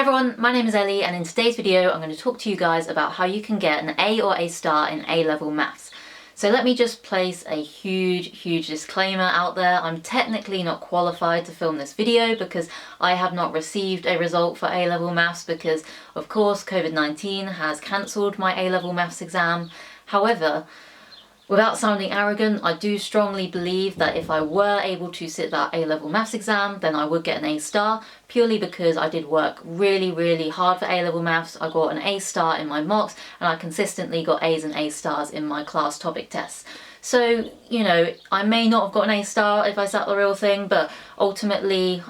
everyone, my name is Ellie and in today's video I'm going to talk to you guys about how you can get an A or A star in A-level maths. So let me just place a huge disclaimer out there. I'm technically not qualified to film this video because I have not received a result for A-level maths because of course COVID-19 has cancelled my A-level maths exam. However, without sounding arrogant, I do strongly believe that if I were able to sit that A-level maths exam, then I would get an A star, purely because I did work really hard for A-level maths. I got an A star in my mocks, and I consistently got A's and A stars in my class topic tests. So, you know, I may not have got an A star if I sat the real thing, but ultimately,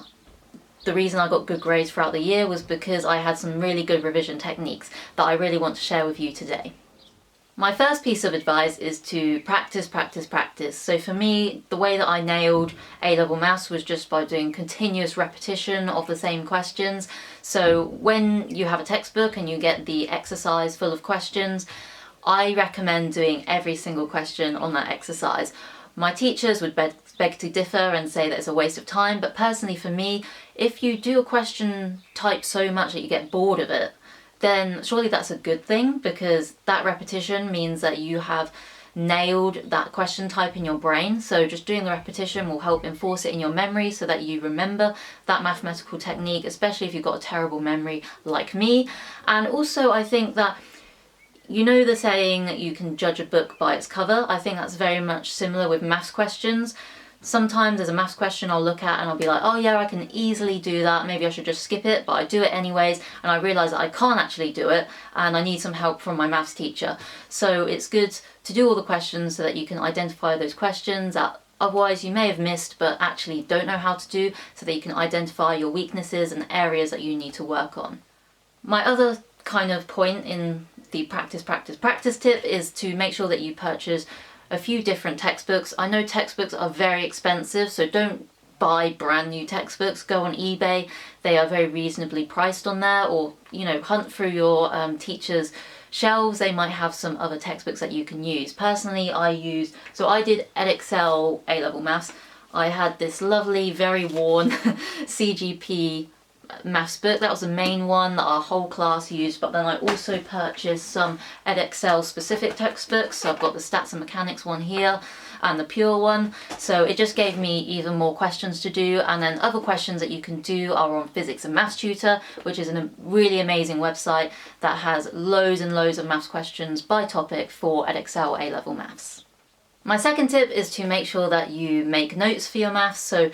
the reason I got good grades throughout the year was because I had some really good revision techniques that I really want to share with you today. My first piece of advice is to practice. So for me, the way that I nailed A-level maths was just by doing continuous repetition of the same questions. So when you have a textbook and you get the exercise full of questions, I recommend doing every single question on that exercise. My teachers would beg to differ and say that it's a waste of time, but personally for me, if you do a question type so much that you get bored of it, then surely that's a good thing, because that repetition means that you have nailed that question type in your brain. So just doing the repetition will help enforce it in your memory so that you remember that mathematical technique, especially if you've got a terrible memory like me. And also I think that, you know the saying that you can judge a book by its cover? I think that's very much similar with maths questions. Sometimes there's a maths question I'll look at and I'll be like, oh yeah, I can easily do that, maybe I should just skip it, but I do it anyways, and I realise that I can't actually do it and I need some help from my maths teacher. So it's good to do all the questions so that you can identify those questions that otherwise you may have missed but actually don't know how to do, so that you can identify your weaknesses and areas that you need to work on. My other kind of point in the practice tip is to make sure that you purchase a few different textbooks. I know textbooks are very expensive, so don't buy brand new textbooks. Go on eBay, they are very reasonably priced on there, or you know, hunt through your teacher's shelves. They might have some other textbooks that you can use. Personally, I did Edexcel A-level maths. I had this lovely, very worn CGP maths book. That was the main one that our whole class used, but then I also purchased some Edexcel specific textbooks. So I've got the stats and mechanics one here and the pure one, so it just gave me even more questions to do. And then other questions that you can do are on Physics and Maths Tutor, which is a really amazing website that has loads and loads of maths questions by topic for Edexcel A-level maths. My second tip is to make sure that you make notes for your maths. So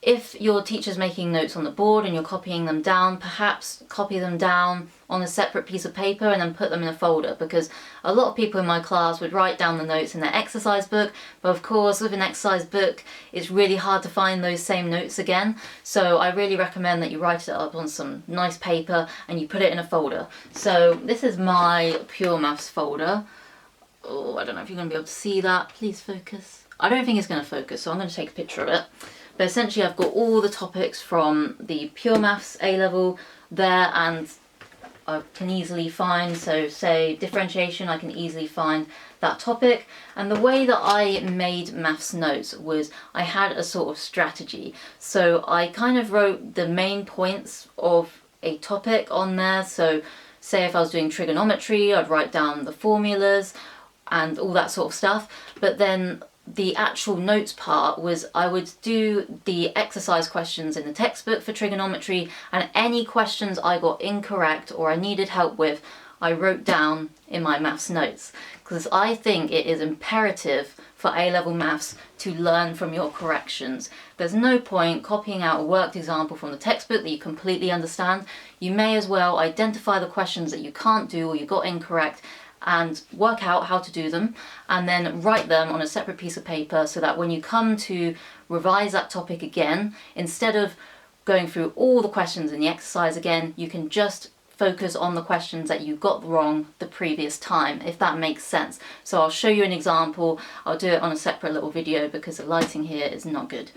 if your teacher's making notes on the board and you're copying them down, perhaps copy them down on a separate piece of paper and then put them in a folder, because a lot of people in my class would write down the notes in their exercise book, but of course with an exercise book it's really hard to find those same notes again. So I really recommend that you write it up on some nice paper and you put it in a folder. So this is my pure maths folder. Oh, I don't know if you're going to be able to see that. Please focus. I don't think it's going to focus, so I'm going to take a picture of it. But essentially I've got all the topics from the pure maths A-level there, and I can easily find, so say differentiation, I can easily find that topic. And the way that I made maths notes was I had a sort of strategy. So I kind of wrote the main points of a topic on there. So say if I was doing trigonometry, I'd write down the formulas and all that sort of stuff. But then the actual notes part was I would do the exercise questions in the textbook for trigonometry, and any questions I got incorrect or I needed help with, I wrote down in my maths notes, because I think it is imperative for A-level maths to learn from your corrections. There's no point copying out a worked example from the textbook that you completely understand. You may as well identify the questions that you can't do or you got incorrect and work out how to do them, and then write them on a separate piece of paper, so that when you come to revise that topic again, instead of going through all the questions in the exercise again, you can just focus on the questions that you got wrong the previous time, if that makes sense. So I'll show you an example. I'll do it on a separate little video because the lighting here is not good.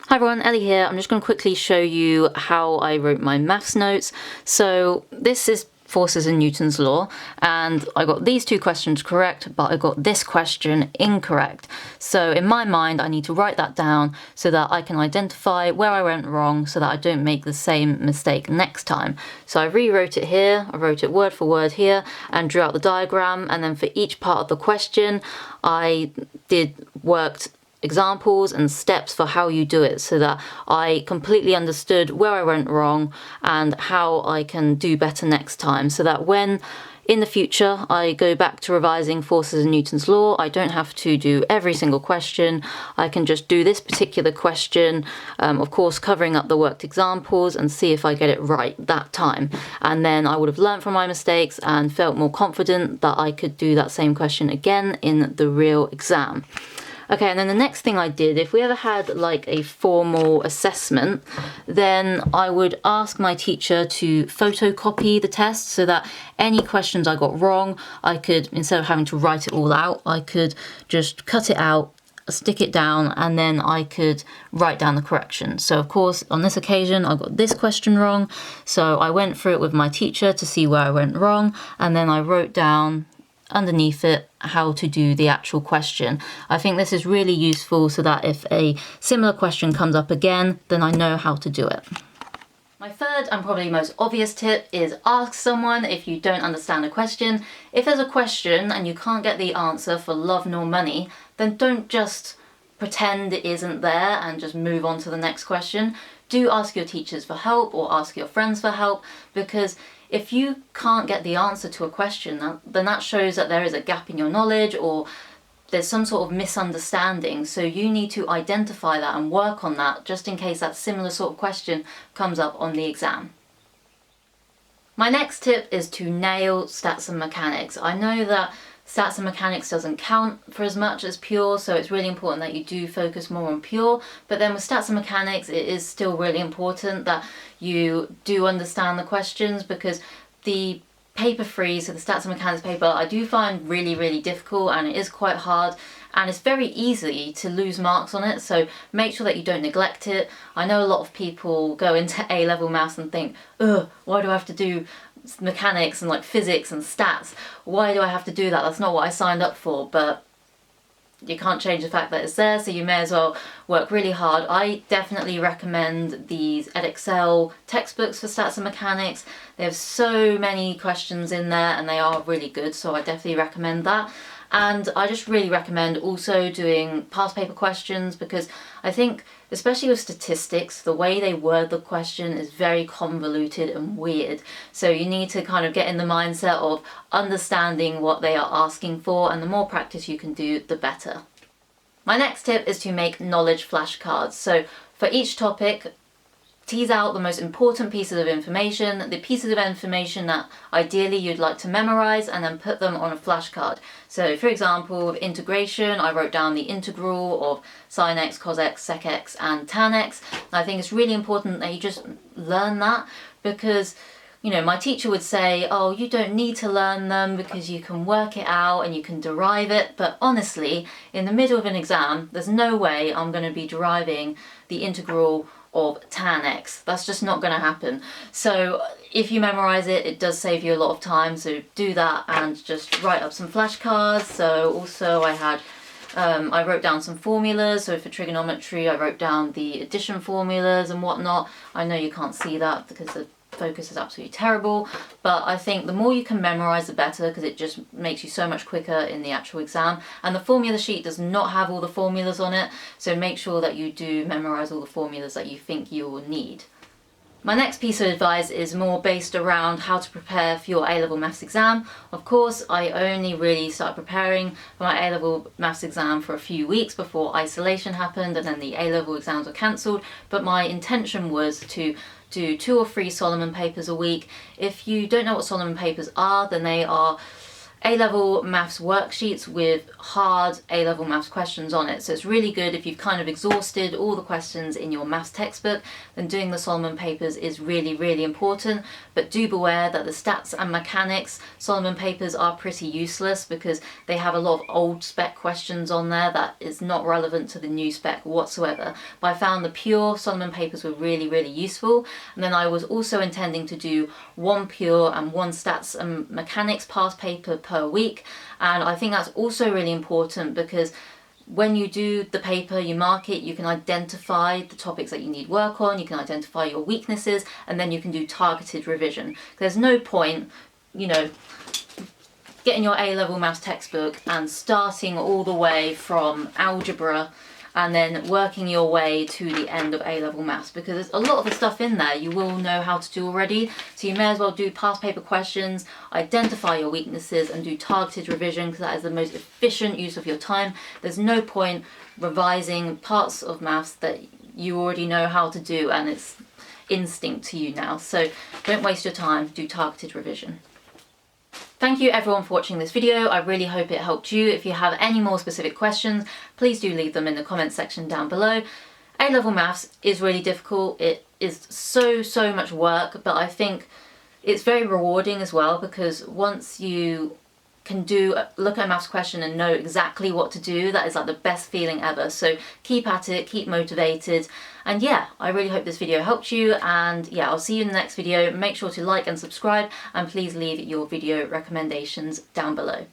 Hi everyone, Ellie here. I'm just going to quickly show you how I wrote my maths notes. So this is forces in Newton's law, and I got these two questions correct, but I got this question incorrect. So in my mind, I need to write that down so that I can identify where I went wrong so that I don't make the same mistake next time. So I rewrote it here, I wrote it word for word here, and drew out the diagram, and then for each part of the question, I worked examples and steps for how you do it so that I completely understood where I went wrong and how I can do better next time, so that when in the future I go back to revising forces in Newton's law, I don't have to do every single question. I can just do this particular question, of course covering up the worked examples, and see if I get it right that time. And then I would have learned from my mistakes and felt more confident that I could do that same question again in the real exam. Okay, and then the next thing I did, if we ever had like a formal assessment, then I would ask my teacher to photocopy the test so that any questions I got wrong, I could, instead of having to write it all out, I could just cut it out, stick it down, and then I could write down the corrections. So of course, on this occasion, I got this question wrong. So I went through it with my teacher to see where I went wrong, and then I wrote down underneath it how to do the actual question. I think this is really useful so that if a similar question comes up again, then I know how to do it. My third and probably most obvious tip is ask someone if you don't understand a question. If there's a question and you can't get the answer for love nor money, then don't just pretend it isn't there and just move on to the next question. Do ask your teachers for help or ask your friends for help, because if you can't get the answer to a question, then that shows that there is a gap in your knowledge or there's some sort of misunderstanding. So you need to identify that and work on that just in case that similar sort of question comes up on the exam. My next tip is to nail stats and mechanics. I know that stats and mechanics doesn't count for as much as pure, so it's really important that you do focus more on pure. But then with stats and mechanics, it is still really important that you do understand the questions, because the paper 3, so the stats and mechanics paper, I do find really difficult, and it is quite hard, and it's very easy to lose marks on it, so make sure that you don't neglect it. I know a lot of people go into A-level maths and think, ugh, why do I have to do mechanics and like physics and stats? Why do I have to do that? That's not what I signed up for. But you can't change the fact that it's there, so you may as well work really hard. I definitely recommend these Edexcel textbooks for stats and mechanics. They have so many questions in there and they are really good, so I definitely recommend that. And I just really recommend also doing past paper questions, because I think, especially with statistics, the way they word the question is very convoluted and weird. So you need to kind of get in the mindset of understanding what they are asking for, and the more practice you can do, the better. My next tip is to make knowledge flashcards. So for each topic, tease out the most important pieces of information, the pieces of information that ideally you'd like to memorize, and then put them on a flashcard. So for example, with integration, I wrote down the integral of sin x, cos x, sec x, and tan x. And I think it's really important that you just learn that, because you know, my teacher would say, oh, you don't need to learn them because you can work it out and you can derive it. But honestly, in the middle of an exam, there's no way I'm going to be deriving the integral of tan x. That's just not going to happen. So if you memorize it, it does save you a lot of time. So do that and just write up some flashcards. So also I wrote down some formulas. So for trigonometry, I wrote down the addition formulas and whatnot. I know you can't see that because the focus is absolutely terrible, but I think the more you can memorize, the better, because it just makes you so much quicker in the actual exam. And the formula sheet does not have all the formulas on it, so make sure that you do memorize all the formulas that you think you will need. My next piece of advice is more based around how to prepare for your A-level maths exam. Of course, I only really started preparing for my A-level maths exam for a few weeks before isolation happened, and then the A-level exams were cancelled, but my intention was to do 2 or 3 Solomon papers a week. If you don't know what Solomon papers are, then they are A-level maths worksheets with hard A-level maths questions on it. So it's really good if you've kind of exhausted all the questions in your maths textbook, then doing the Solomon papers is really, really important. But do beware that the stats and mechanics Solomon papers are pretty useless because they have a lot of old spec questions on there that is not relevant to the new spec whatsoever. But I found the pure Solomon papers were really, really useful. And then I was also intending to do one pure and one stats and mechanics past paper per week, and I think that's also really important because when you do the paper, you mark it, you can identify the topics that you need work on, you can identify your weaknesses, and then you can do targeted revision. There's no point, you know, getting your A-level maths textbook and starting all the way from algebra and then working your way to the end of A-level maths, because there's a lot of the stuff in there you will know how to do already. So you may as well do past paper questions, identify your weaknesses and do targeted revision, because that is the most efficient use of your time. There's no point revising parts of maths that you already know how to do and it's instinct to you now. So don't waste your time, do targeted revision. Thank you everyone for watching this video. I really hope it helped you. If you have any more specific questions, please do leave them in the comments section down below. A-level maths is really difficult. It is so much work, but I think it's very rewarding as well, because once you can look at a maths question and know exactly what to do, that is like the best feeling ever. So keep at it, keep motivated, and yeah, I really hope this video helped you, and yeah, I'll see you in the next video. Make sure to like and subscribe, and please leave your video recommendations down below.